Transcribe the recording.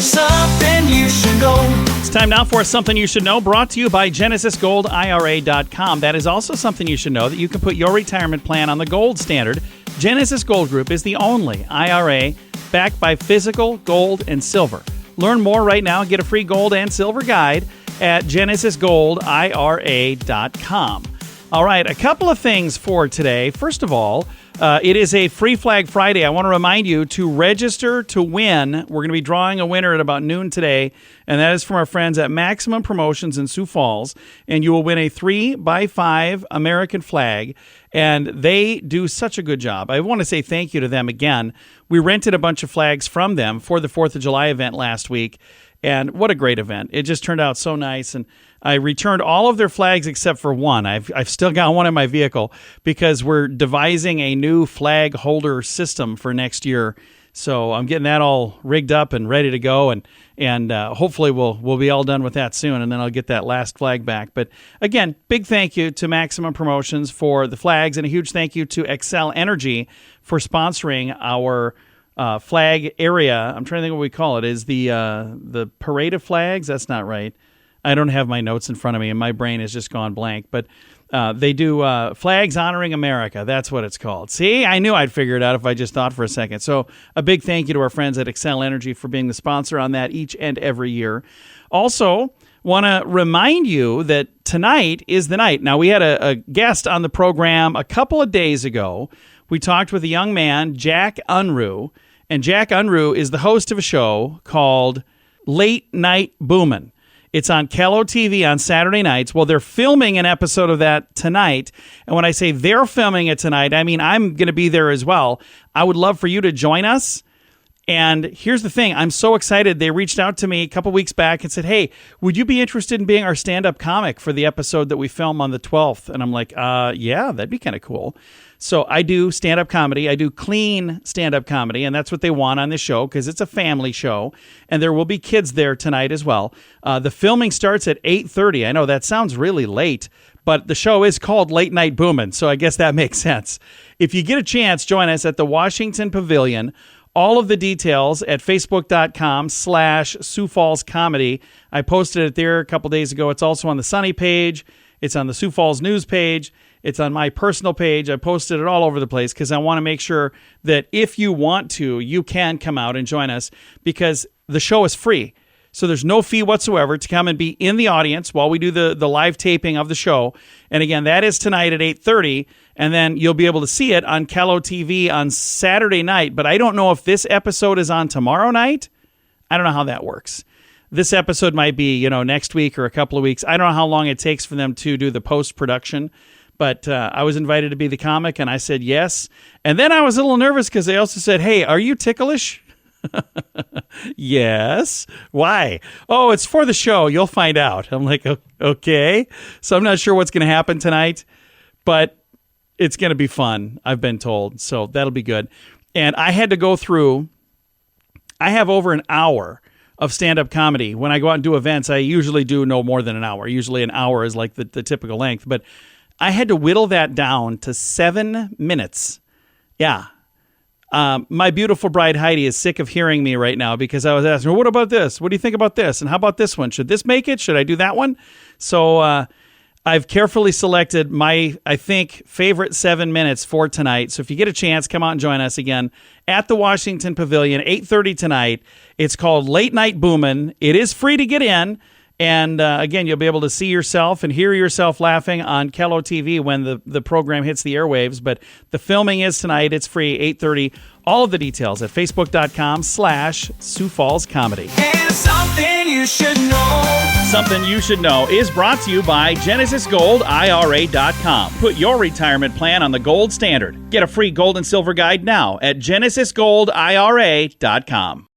Something you should know. It's time now for Something You Should Know, brought to you by GenesisGoldIRA.com. That is also something you should know, that you can put your retirement plan on the gold standard. Genesis Gold Group is the only IRA backed by physical gold and silver. Learn more right now and get a free gold and silver guide at GenesisGoldIRA.com. All right, a couple of things for today. First of all, it is a Free Flag Friday. I want to remind you to register to win. We're going to be drawing a winner at about noon today, and that is from our friends at Maximum Promotions in Sioux Falls, and you will win a 3x5 American flag, and they do such a good job. I want to say thank you to them again. We rented a bunch of flags from them for the 4th of July event last week, and what a great event. It just turned out so nice, and I returned all of their flags except for one. I've still got one in my vehicle because we're devising a new flag holder system for next year. So I'm getting that all rigged up and ready to go, and hopefully we'll be all done with that soon, and then I'll get that last flag back. But again, big thank you to Maximum Promotions for the flags, and a huge thank you to Xcel Energy for sponsoring our flag area. I'm trying to think what we call it. Is the parade of flags? That's not right. I don't have my notes in front of me, and my brain has just gone blank. But they do Flags Honoring America. That's what it's called. See, I knew I'd figure it out if I just thought for a second. So a big thank you to our friends at Xcel Energy for being the sponsor on that each and every year. Also, want to remind you that tonight is the night. Now, we had a guest on the program a couple of days ago. We talked with a young man, Jack Unruh, and Jack Unruh is the host of a show called Late Night Boomin'. It's on Kello TV on Saturday nights. Well, they're filming an episode of that tonight. And when I say they're filming it tonight, I mean I'm going to be there as well. I would love for you to join us. And here's the thing. I'm so excited. They reached out to me a couple weeks back and said, hey, would you be interested in being our stand-up comic for the episode that we film on the 12th? And I'm like, yeah, that'd be kind of cool. So I do stand-up comedy. I do clean stand-up comedy, and that's what they want on this show because it's a family show, and there will be kids there tonight as well. The filming starts at 8:30. I know that sounds really late, but the show is called Late Night Boomin', so I guess that makes sense. If you get a chance, join us at the Washington Pavilion. All of the details at Facebook.com/Sioux Falls Comedy. I posted it there a couple days ago. It's also on the Sunny page. It's on the Sioux Falls News page. It's on my personal page. I posted it all over the place because I want to make sure that if you want to, you can come out and join us because the show is free. So there's no fee whatsoever to come and be in the audience while we do the live taping of the show. And again, that is tonight at 8:30. And then you'll be able to see it on Kello TV on Saturday night. But I don't know if this episode is on tomorrow night. I don't know how that works. This episode might be, next week or a couple of weeks. I don't know how long it takes for them to do the post-production. But I was invited to be the comic, and I said yes. And then I was a little nervous because they also said, hey, are you ticklish? Yes. Why? Oh, it's for the show. You'll find out. I'm like, okay. So I'm not sure what's going to happen tonight, but it's going to be fun, I've been told. So that'll be good. And I had to go through, I have over an hour of stand-up comedy. When I go out and do events, I usually do no more than an hour. Usually an hour is like the typical length, but I had to whittle that down to 7 minutes. Yeah. My beautiful bride, Heidi, is sick of hearing me right now because I was asking her, what about this? What do you think about this? And how about this one? Should this make it? Should I do that one? So I've carefully selected my, I think, favorite 7 minutes for tonight. So if you get a chance, come out and join us again at the Washington Pavilion, 8:30 tonight. It's called Late Night Boomin'. It is free to get in. And again, you'll be able to see yourself and hear yourself laughing on Kello TV when the program hits the airwaves. But the filming is tonight. It's free, 8:30. All of the details at Facebook.com/Sioux Falls Comedy. And something you should know. Something You Should Know is brought to you by GenesisGoldIRA.com. Put your retirement plan on the gold standard. Get a free gold and silver guide now at GenesisGoldIRA.com.